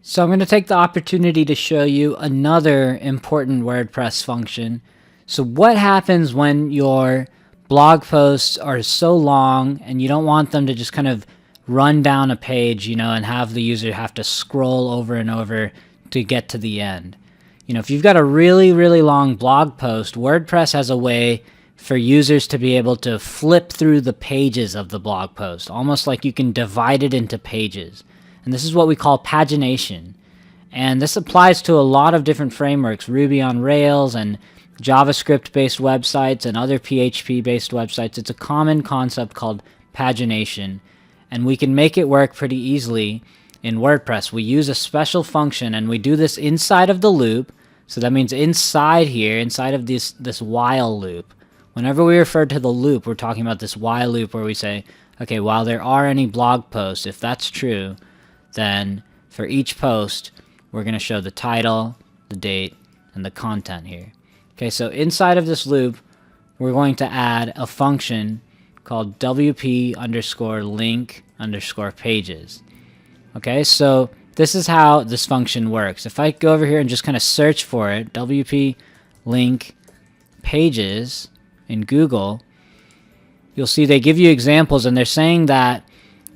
So I'm going to take the opportunity to show you another important WordPress function. So what happens when your blog posts are so long and you don't want them to just kind of run down a page, and have the user have to scroll over and over to get to the end? If you've got a really, really long blog post, WordPress has a way for users to be able to flip through the pages of the blog post, almost like you can divide it into pages. And this is what we call pagination. And this applies to a lot of different frameworks, Ruby on Rails and JavaScript-based websites and other PHP-based websites. It's a common concept called pagination, and we can make it work pretty easily in WordPress. We use a special function, and we do this inside of the loop. So that means inside here, inside of this while loop. Whenever we refer to the loop, we're talking about this while loop where we say, okay, while there are any blog posts, if that's true, then for each post, we're going to show the title, the date, and the content here. Okay, so inside of this loop, we're going to add a function called wp_link_pages. Okay, so this is how this function works. If I go over here and just kind of search for it, wp link pages in Google, you'll see they give you examples, and they're saying that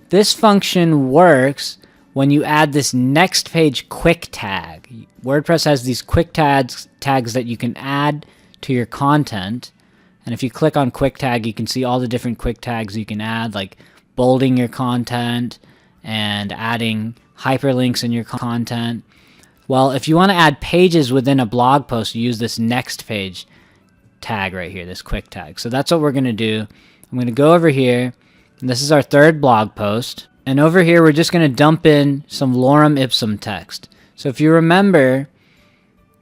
this function works when you add this next page quick tag. WordPress has these quick tags that you can add to your content. And if you click on quick tag, you can see all the different quick tags you can add, like bolding your content and adding hyperlinks in your content. Well, if you want to add pages within a blog post, you use this next page tag right here, this quick tag. So that's what we're going to do. I'm going to go over here, and this is our third blog post. And over here, we're just going to dump in some lorem ipsum text. So if you remember,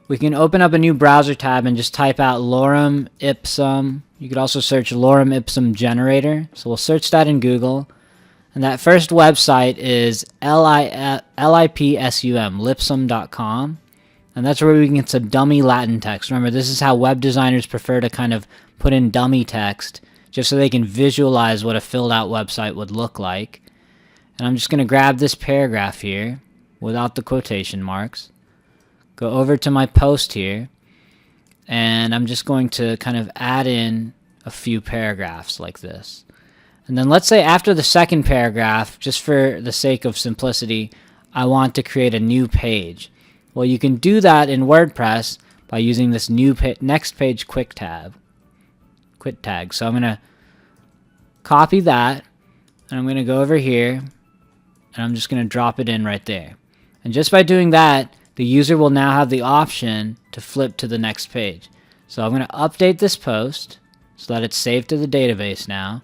we can open up a new browser tab and just type out lorem ipsum. You could also search lorem ipsum generator. So we'll search that in Google. And that first website is lipsum.com. And that's where we can get some dummy Latin text. Remember, this is how web designers prefer to kind of put in dummy text, just so they can visualize what a filled out website would look like. And I'm just going to grab this paragraph here without the quotation marks, go over to my post here, and I'm just going to kind of add in a few paragraphs like this. And then let's say after the second paragraph, just for the sake of simplicity, I want to create a new page. Well, you can do that in WordPress by using this new next page quick tag. So I'm going to copy that, and I'm going to go over here, and I'm just going to drop it in right there. And just by doing that, the user will now have the option to flip to the next page. So I'm going to update this post so that it's saved to the database now.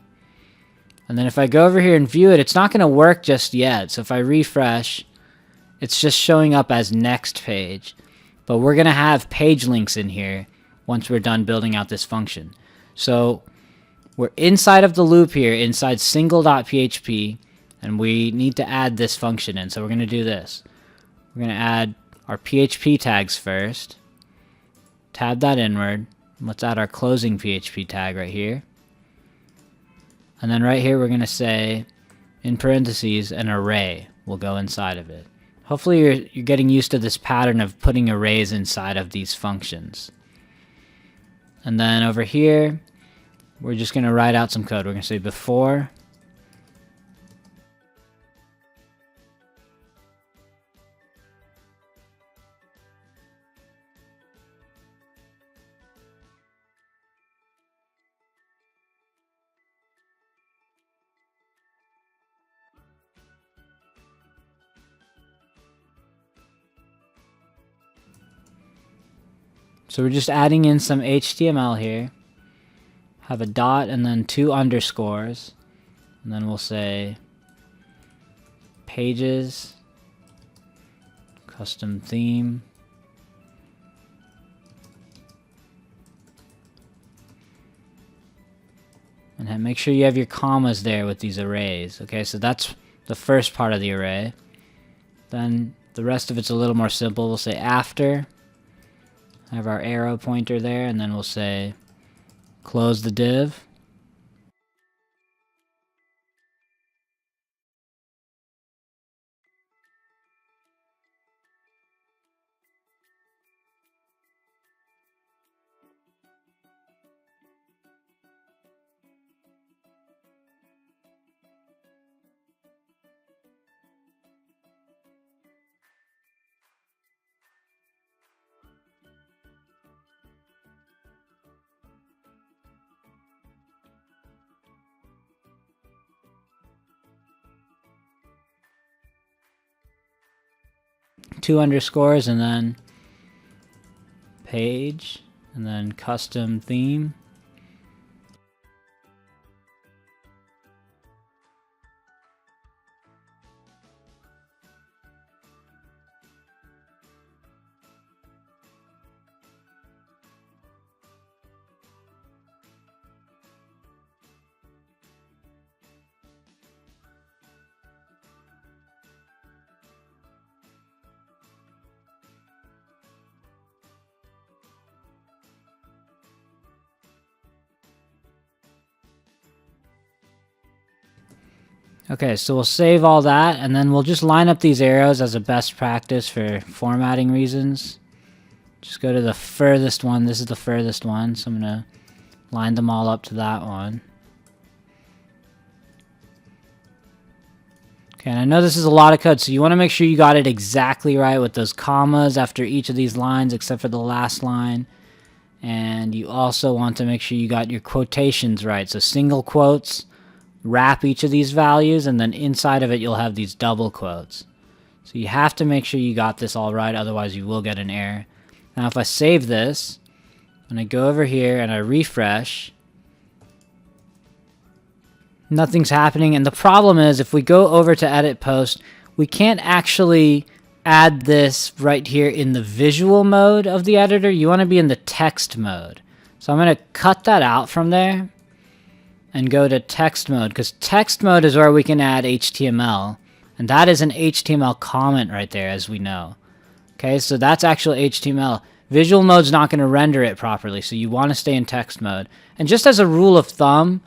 And then if I go over here and view it, it's not going to work just yet. So if I refresh, it's just showing up as next page. But we're going to have page links in here once we're done building out this function. So we're inside of the loop here, inside single.php, and we need to add this function in. So we're going to do this. We're going to add our PHP tags first. Tab that inward. Let's add our closing PHP tag right here. And then right here we're going to say, in parentheses, an array will go inside of it. Hopefully you're getting used to this pattern of putting arrays inside of these functions. And then over here, we're just going to write out some code. We're going to say before So we're just adding in some HTML here. Have a dot and then 2 underscores. And then we'll say pages, custom theme. And make sure you have your commas there with these arrays. Okay, so that's the first part of the array. Then the rest of it's a little more simple. We'll say after. Have our arrow pointer there, and then we'll say close the div. 2 underscores, and then page, and then custom theme. Okay, so we'll save all that, and then we'll just line up these arrows as a best practice for formatting reasons. Just go to the furthest one. This is the furthest one, so I'm going to line them all up to that one. Okay, and I know this is a lot of code, so you want to make sure you got it exactly right with those commas after each of these lines, except for the last line. And you also want to make sure you got your quotations right, so single quotes. Wrap each of these values, and then inside of it you'll have these double quotes. So you have to make sure you got this all right, otherwise you will get an error. Now if I save this, and I go over here and I refresh, nothing's happening. And the problem is, if we go over to edit post, we can't actually add this right here in the visual mode of the editor. You want to be in the text mode. So I'm going to cut that out from there and go to text mode, because text mode is where we can add HTML, and that is an HTML comment right there, as we know. Okay, so that's actual HTML. Visual mode's not going to render it properly, so you want to stay in text mode. And just as a rule of thumb,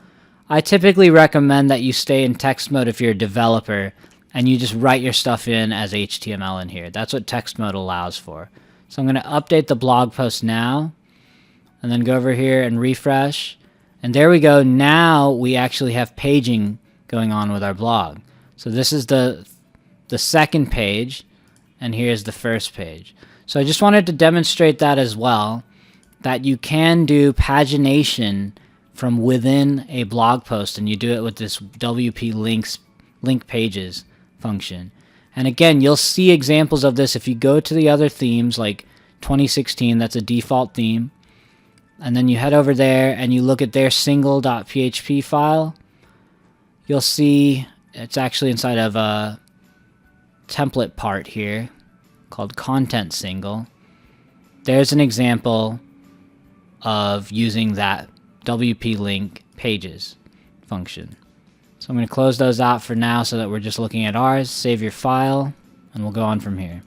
I typically recommend that you stay in text mode if you're a developer, and you just write your stuff in as HTML in here. That's what text mode allows for. So I'm going to update the blog post now, and then go over here and refresh. And there we go. Now we actually have paging going on with our blog. So this is the second page, and here's the first page. So I just wanted to demonstrate that as well, that you can do pagination from within a blog post, and you do it with this WP link pages function. And again, you'll see examples of this if you go to the other themes, like 2016, that's a default theme. And then you head over there and you look at their single.php file. You'll see it's actually inside of a template part here called content single. There's an example of using that WP link pages function. So I'm going to close those out for now so that we're just looking at ours. Save your file, and we'll go on from here.